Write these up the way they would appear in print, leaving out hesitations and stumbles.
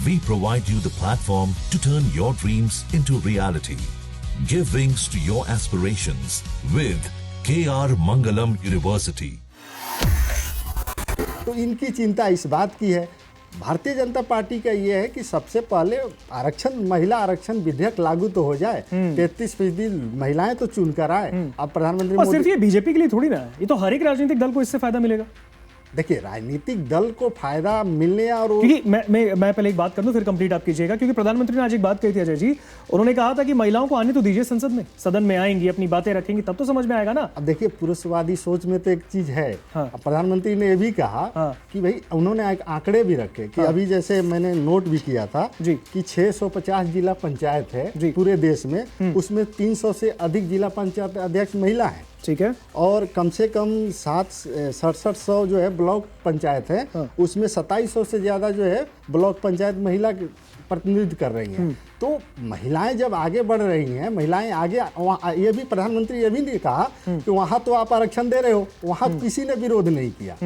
We provide you the platform to turn your dreams into reality. Give wings to your aspirations with KR Mangalam University. तो इनकी चिंता इस बात की है। भारतीय जनता पार्टी का ये है कि सबसे पहले आरक्षण, महिला आरक्षण विधेयक लागू तो हो जाए, 33% महिलाएं तो चुनकर आए। अब प्रधानमंत्री और सिर्फ ये बीजेपी के लिए थोड़ी ना है, ये तो हर एक राजनीतिक दल को इससे फायदा मिलेगा। देखिए, राजनीतिक दल को फायदा मिलने और क्योंकि मैं पहले एक बात कर दूं, फिर कंप्लीट आप कीजिएगा। क्योंकि प्रधानमंत्री ने आज एक बात कही थी अजय जी, उन्होंने कहा था कि महिलाओं को आने तो दीजिए संसद में, सदन में आएंगी, अपनी बातें रखेंगी, तब तो समझ में आएगा ना। अब देखिए, पुरुषवादी सोच में तो एक चीज है। हाँ। प्रधानमंत्री ने ये भी कहा कि भाई, उन्होंने एक आंकड़े भी रखे कि अभी जैसे मैंने नोट भी किया था कि 650 जिला पंचायत है पूरे देश में, उसमें 300 से अधिक जिला पंचायत अध्यक्ष महिला है। ठीक है। और कम से कम 6700 जो है ब्लॉक पंचायत है, उसमें 2700 से ज्यादा जो है ब्लॉक पंचायत महिला प्रतिनिधित्व कर रही हैं। तो महिलाएं जब आगे बढ़ रही हैं, महिलाएं आगे, ये भी प्रधानमंत्री ये भी नहीं कहा कि वहां तो आप आरक्षण दे रहे हो, वहां किसी ने विरोध नहीं किया,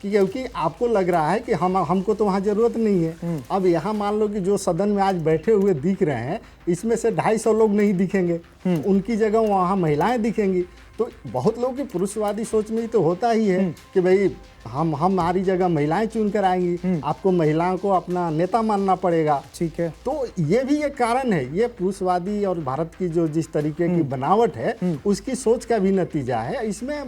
क्योंकि आपको लग रहा है कि हमको तो वहाँ जरूरत नहीं है। अब यहाँ मान लो कि जो सदन में आज बैठे हुए दिख रहे हैं, इसमें से 250 लोग नहीं दिखेंगे, उनकी जगह वहाँ महिलाएं दिखेंगी। तो बहुत लोगों की पुरुषवादी सोच में तो होता ही है कि भाई हमारी जगह महिलाएं चुन कर आएंगी, आपको महिलाओं को अपना नेता मानना पड़ेगा। ठीक है। तो ये भी एक कारण है, ये पुरुषवादी और भारत की जो जिस तरीके की बनावट है, उसकी सोच का भी नतीजा है। इसमें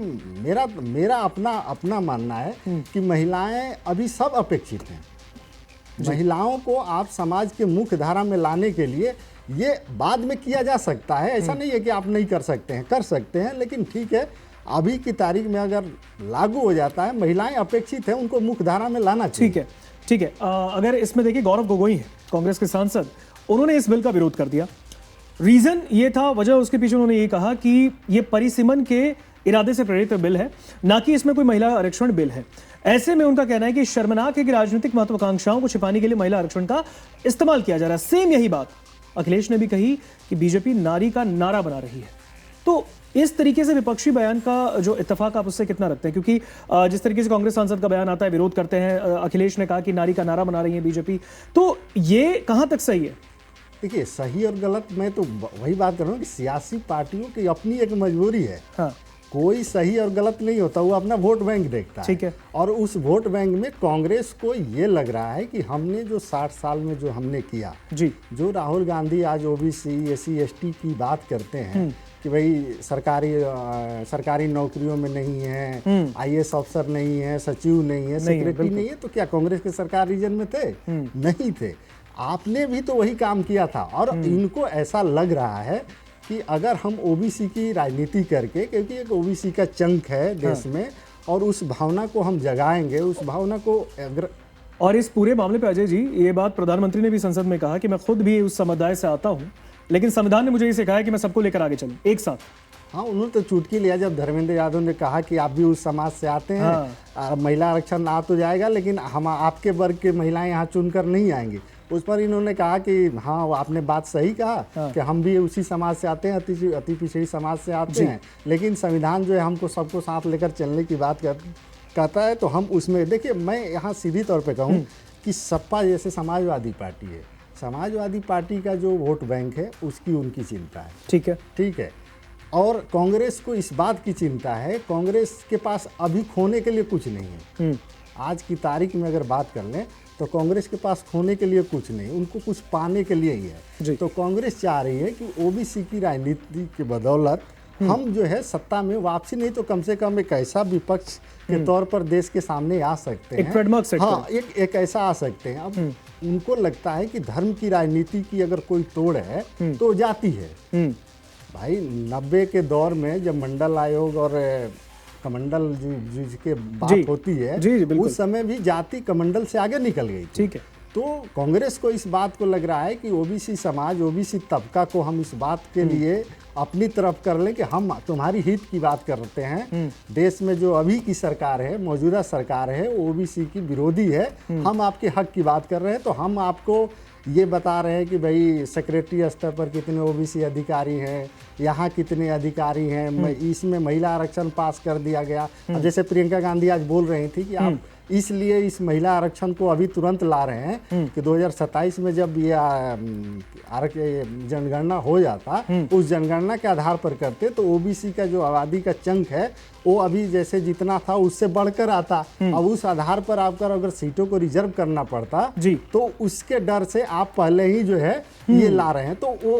मेरा अपना मानना है कि महिलाएं अभी सब अपेक्षित हैं। महिलाओं को आप समाज के मुख्य धारा में लाने के लिए ये बाद में किया जा सकता है, ऐसा नहीं है कि आप नहीं कर सकते हैं, कर सकते हैं, लेकिन ठीक है, अभी की तारीख में अगर लागू हो जाता है, महिलाएं अपेक्षित हैं, उनको मुख्य धारा में लाना चाहिए। ठीक है, ठीक है। अगर इसमें देखिए, गौरव गोगोई है कांग्रेस के सांसद, उन्होंने इस बिल का विरोध कर दिया। रीजन ये था, वजह उसके पीछे उन्होंने ये कहा कि ये परिसीमन के इरादे से प्रेरित बिल है, ना कि इसमें कोई महिला आरक्षण बिल है। ऐसे में उनका कहना है कि शर्मनाक है कि राजनीतिक महत्वाकांक्षाओं को छिपाने के लिए महिला आरक्षण का इस्तेमाल किया जा रहा है। सेम यही बात अखिलेश ने भी कही कि बीजेपी नारी का नारा बना रही है। तो इस तरीके से विपक्षी बयान का जो इत्तेफाक आप उससे कितना रखते हैं? क्योंकि जिस तरीके से कांग्रेस सांसद का बयान आता है, विरोध करते हैं, अखिलेश ने कहा कि नारी का नारा बना रही है बीजेपी, तो ये कहां तक सही है? देखिए, सही और गलत, मैं तो वही बात कर रहा हूँ कि सियासी पार्टियों की अपनी एक मजबूरी है। हाँ। कोई सही और गलत नहीं होता, वो अपना वोट बैंक देखता है। ठीक है। और उस वोट बैंक में कांग्रेस को ये लग रहा है कि हमने जो 60 साल में जो हमने किया जी, जो राहुल गांधी आज ओबीसी SC ST की बात करते हैं कि भाई सरकारी नौकरियों में नहीं है, IAS अफसर नहीं है, सचिव नहीं है, सेक्रेटरी नहीं है, तो क्या कांग्रेस के सरकार रीजन में थे? नहीं थे। आपने भी तो वही काम किया था। और इनको ऐसा लग रहा है कि अगर हम ओबीसी की राजनीति करके, क्योंकि एक ओबीसी का चंक है देश में, और उस भावना को हम जगाएंगे, उस भावना को अगर, और इस पूरे मामले पे अजय जी, ये बात प्रधानमंत्री ने भी संसद में कहा कि मैं खुद भी उस समुदाय से आता हूँ, लेकिन संविधान ने मुझे ये सिखाया कि मैं सबको लेकर आगे चलूं एक साथ। हाँ, उन्होंने तो चुटकी लिया जब धर्मेंद्र यादव ने कहा कि आप भी उस समाज से आते हैं। महिला आरक्षण आ तो जाएगा, लेकिन हम आपके वर्ग के महिलाएं यहाँ चुनकर नहीं आएंगी। उस पर इन्होंने कहा कि हाँ, आपने बात सही कहा कि हम भी उसी समाज से आते हैं, अति पिछड़ी समाज से आते हैं, लेकिन संविधान जो है हमको सबको साथ लेकर चलने की बात कहता है। तो हम उसमें, देखिए, मैं यहाँ सीधी तौर पे कहूँ कि सपा जैसे समाजवादी पार्टी है, समाजवादी पार्टी का जो वोट बैंक है उसकी उनकी चिंता है। ठीक है, ठीक है। और कांग्रेस को इस बात की चिंता है, कांग्रेस के पास अभी खोने के लिए कुछ नहीं है। आज की तारीख में अगर बात कर लें तो कांग्रेस के पास खोने के लिए कुछ नहीं, उनको कुछ पाने के लिए ही है। तो कांग्रेस चाह रही है कि ओबीसी की राजनीति की बदौलत हम जो है सत्ता में वापसी, नहीं तो कम से कम एक ऐसा विपक्ष के तौर पर देश के सामने आ सकते हैं। हाँ, एक ऐसा आ सकते हैं। अब उनको लगता है कि धर्म की राजनीति की अगर कोई तोड़ है तो जाति है। भाई, 90 के दौर में जब मंडल आयोग और कमंडल जिसके बात होती है, उस समय भी जाति कमंडल से आगे निकल गई। ठीक है। तो कांग्रेस को इस बात को लग रहा है कि ओबीसी समाज, ओबीसी तबका को हम इस बात के लिए अपनी तरफ कर लें कि हम तुम्हारी हित की बात करते हैं। देश में जो अभी की सरकार है, मौजूदा सरकार है, ओबीसी की विरोधी है, हम आपके हक की बात कर रहे हैं। तो हम आपको ये बता रहे हैं कि भाई सेक्रेटरी स्तर पर कितने ओबीसी अधिकारी हैं, यहाँ कितने अधिकारी हैं, इसमें महिला आरक्षण पास कर दिया गया। अब जैसे प्रियंका गांधी आज बोल रही थी कि आप इसलिए इस महिला आरक्षण को अभी तुरंत ला रहे हैं कि 2027 में जब ये जनगणना हो जाता, उस जनगणना के आधार पर करते तो ओबीसी का जो आबादी का चंक है वो अभी जैसे जितना था उससे बढ़कर आता। अब उस आधार पर आपका अगर सीटों को रिजर्व करना पड़ता जी, तो उसके डर से आप पहले ही जो है ये ला रहे हैं। तो वो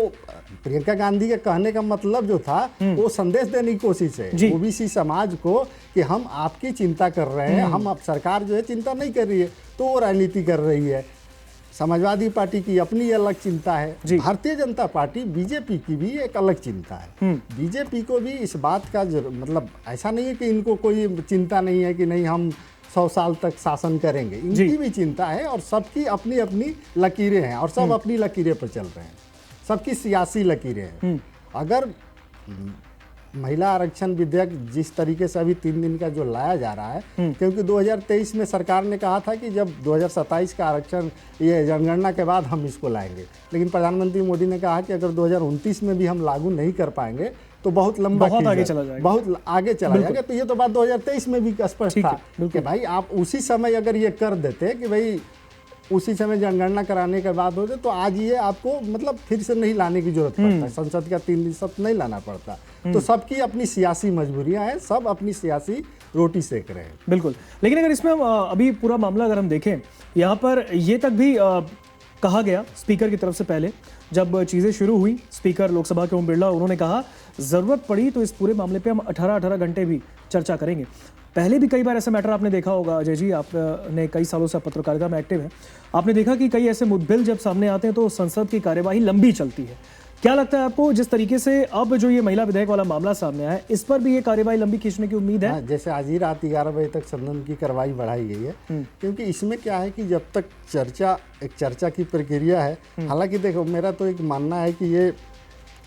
प्रियंका गांधी के कहने का मतलब जो था वो संदेश देने की कोशिश है ओबीसी समाज को कि हम आपकी चिंता कर रहे हैं, हम अब सरकार जो है चिंता नहीं कर रही है, तो वो राजनीति कर रही है। समाजवादी पार्टी की अपनी अलग चिंता है, भारतीय जनता पार्टी बीजेपी की भी एक अलग चिंता है। बीजेपी को भी इस बात का मतलब ऐसा नहीं है कि इनको कोई चिंता नहीं है कि नहीं हम 100 साल तक शासन करेंगे, इनकी भी चिंता है और सबकी अपनी अपनी लकीरें हैं और सब अपनी लकीरें पर चल रहे हैं, सबकी सियासी लकीरें हैं। अगर महिला आरक्षण विधेयक जिस तरीके से अभी 3 दिन का जो लाया जा रहा है, क्योंकि 2023 में सरकार ने कहा था कि जब 2027 का आरक्षण ये जनगणना के बाद हम इसको लाएंगे, लेकिन प्रधानमंत्री मोदी ने कहा कि अगर 2029 में भी हम लागू नहीं कर पाएंगे तो बहुत लंबा बहुत आगे चला जाएगा, बहुत आगे चला जाएगा। तो ये तो बात 2023 में भी स्पष्ट था कि भाई आप उसी समय अगर ये कर देते कि भाई उसी समय जनगणना कराने के बाद होते तो आज ये आपको मतलब फिर से नहीं लाने की जरूरत पड़ता, संसद का 3 दिन सब नहीं लाना पड़ता। तो सबकी अपनी सियासी मजबूरियां हैं, सब अपनी सियासी रोटी सेक रहे हैं। बिल्कुल, लेकिन अगर इसमें हम अभी पूरा मामला अगर हम देखें, यहाँ पर ये तक भी कहा गया स्पीकर की तरफ से पहले जब चीज़ें शुरू हुई, स्पीकर लोकसभा के ओम बिरला उन्होंने कहा ज़रूरत पड़ी तो इस पूरे मामले पे हम 18-18 घंटे भी चर्चा करेंगे। पहले भी कई बार ऐसा मैटर आपने देखा होगा अजय जी, आपने कई सालों से पत्रकारिता में एक्टिव है, आपने देखा कि कई ऐसे मुद्दे जब सामने आते हैं तो संसद की कार्यवाही लंबी चलती है। क्या लगता है आपको जिस तरीके से अब जो ये महिला विधेयक वाला मामला सामने आया है, इस पर भी ये कार्यवाही लंबी खींचने की उम्मीद है? जैसे आज ही रात 11 बजे तक सदन की कार्रवाई बढ़ाई गई है, क्योंकि इसमें क्या है कि जब तक चर्चा की प्रक्रिया है, हालांकि देखो मेरा तो एक मानना है कि ये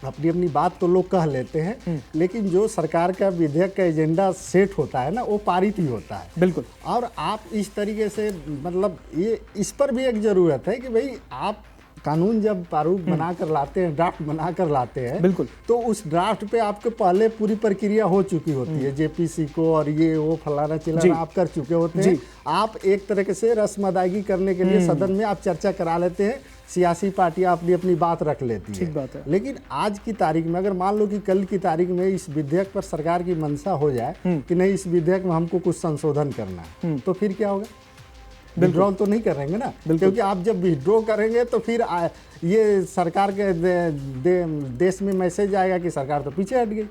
अपनी अपनी बात तो लोग कह लेते हैं, लेकिन जो सरकार का विधेयक का एजेंडा सेट होता है ना, वो पारित ही होता है। बिल्कुल। और आप इस तरीके से मतलब ये इस पर भी एक जरूरत है कि भाई आप कानून जब प्रारूप बनाकर लाते हैं, ड्राफ्ट बनाकर लाते हैं, बिल्कुल, तो उस ड्राफ्ट पे आपके पहले पूरी प्रक्रिया हो चुकी होती है, जेपीसी को और ये वो फलाना चिलाना आप कर चुके होते हैं। आप एक तरीके से रस्म अदायगी करने के लिए सदन में आप चर्चा करा लेते हैं, सियासी पार्टियां अपनी अपनी बात रख लेती है। ठीक बात है। लेकिन आज की तारीख में अगर मान लो कि कल की तारीख में इस विधेयक पर सरकार की मंशा हो जाए कि नहीं इस विधेयक में हमको कुछ संशोधन करना है, तो फिर क्या होगा? विड्रॉल तो नहीं करेंगे ना, क्योंकि आप जब विड्रॉ करेंगे तो फिर ये सरकार के देश में मैसेज आएगा कि सरकार तो पीछे हट गई।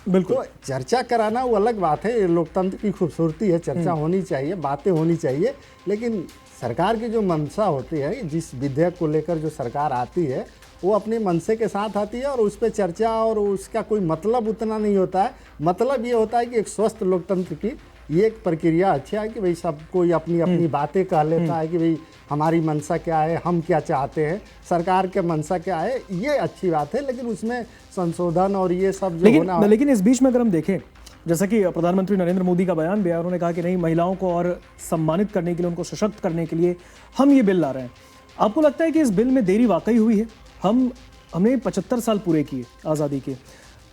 बिल्कुल। तो चर्चा कराना वो अलग बात है, ये लोकतंत्र की खूबसूरती है, चर्चा होनी चाहिए, बातें होनी चाहिए, लेकिन सरकार की जो मंशा होती है, जिस विधेयक को लेकर जो सरकार आती है वो अपने मनसे के साथ आती है और उस पर चर्चा और उसका कोई मतलब उतना नहीं होता है। मतलब ये होता है कि एक स्वस्थ लोकतंत्र की ये एक प्रक्रिया अच्छा है कि भाई सब कोई अपनी अपनी बातें कह लेता है कि भाई हमारी मंशा क्या है, हम क्या चाहते हैं, सरकार के मंशा क्या है, ये अच्छी बात है, लेकिन उसमें संशोधन और ये सब जो होना है। लेकिन इस बीच में अगर हम देखें, जैसा कि प्रधानमंत्री नरेंद्र मोदी का बयान भी है, उन्होंने कहा कि नहीं महिलाओं को और सम्मानित करने के लिए, उनको सशक्त करने के लिए हम ये बिल ला रहे हैं। आपको लगता है कि इस बिल में देरी वाकई हुई है? हमने 75 साल पूरे किए आज़ादी के,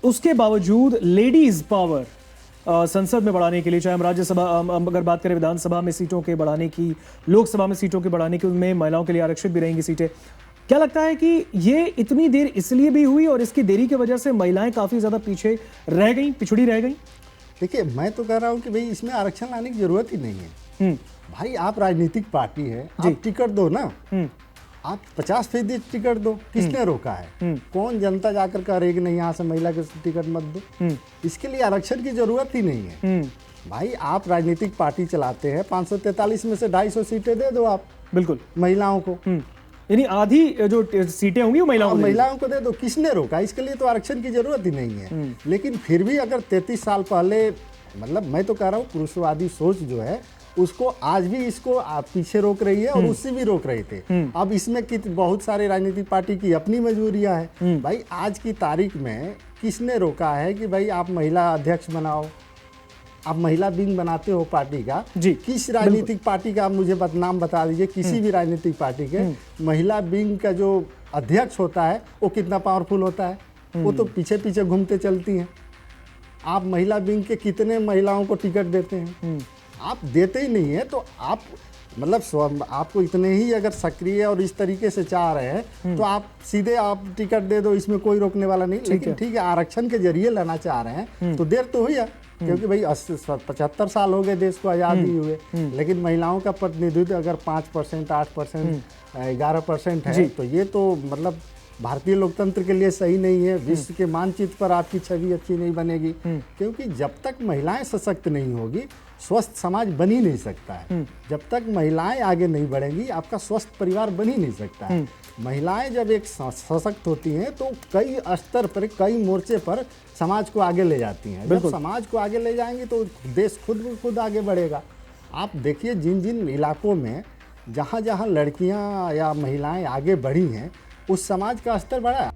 उसके बावजूद लेडीज पावर संसद में बढ़ाने के लिए, चाहे हम राज्यसभा अगर बात करें विधानसभा में सीटों के बढ़ाने की, लोकसभा में सीटों के बढ़ाने की, उनमें महिलाओं के लिए आरक्षित भी रहेंगी सीटें। क्या लगता है कि ये इतनी देर इसलिए भी हुई और इसकी देरी की वजह से महिलाएं काफी ज्यादा पीछे रह गई, पिछड़ी रह गई? देखिए मैं तो कह रहा हूँ कि भाई इसमें आरक्षण लाने की जरूरत ही नहीं है। भाई आप राजनीतिक पार्टी है, आप टिकट दो ना, आप 50% टिकट दो, किसने रोका है? कौन जनता जाकर कह रही कि नहीं यहाँ से महिला को टिकट मत दो? इसके लिए आरक्षण की जरूरत ही नहीं है। भाई आप राजनीतिक पार्टी चलाते हैं, 543 में से 250 सीटें दे दो आप बिल्कुल महिलाओं को, यानी आधी जो सीटें होंगी वो महिलाओं को दे दो। किसने रोका? इसके लिए तो आरक्षण की जरूरत ही नहीं है। लेकिन फिर भी अगर 33 साल पहले, मतलब मैं तो कह रहा हूँ पुरुषवादी सोच जो है उसको आज भी इसको पीछे रोक रही है और उससे भी रोक रहे थे। अब इसमें बहुत सारे राजनीतिक पार्टी की अपनी मजबूरियां है। भाई आज की तारीख में किसने रोका है कि भाई आप महिला अध्यक्ष बनाओ, आप महिला विंग बनाते हो पार्टी का? किस राजनीतिक पार्टी का आप मुझे नाम बता दीजिए, किसी भी राजनीतिक पार्टी के महिला विंग का जो अध्यक्ष होता है वो कितना पावरफुल होता है? वो तो पीछे पीछे घूमते चलती हैं। आप महिला विंग के कितने महिलाओं को टिकट देते हैं? आप देते ही नहीं है तो आप मतलब आपको इतने ही अगर सक्रिय और इस तरीके से चाह रहे हैं तो आप सीधे आप टिकट दे दो, इसमें कोई रोकने वाला नहीं। लेकिन ठीक है, आरक्षण के जरिए लाना चाह रहे हैं तो देर तो हुई है, क्योंकि भाई 75 साल हो गए देश को आज़ादी हुए, लेकिन महिलाओं का प्रतिनिधित्व अगर 5%, 8%, 11% है तो ये तो मतलब भारतीय लोकतंत्र के लिए सही नहीं है। विश्व के मानचित्र पर आपकी छवि अच्छी नहीं बनेगी, क्योंकि जब तक महिलाएं सशक्त नहीं होगी स्वस्थ समाज बन ही नहीं सकता है। जब तक महिलाएं आगे नहीं बढ़ेंगी आपका स्वस्थ परिवार बन ही नहीं सकता है। महिलाएं जब एक सशक्त होती हैं तो कई स्तर पर, कई मोर्चे पर समाज को आगे ले जाती हैं। जब समाज को आगे ले जाएंगी तो देश खुद ब खुद आगे बढ़ेगा। आप देखिए जिन जिन इलाकों में जहाँ जहाँ लड़कियाँ या महिलाएं आगे बढ़ी हैं उस समाज का स्तर बढ़ा है।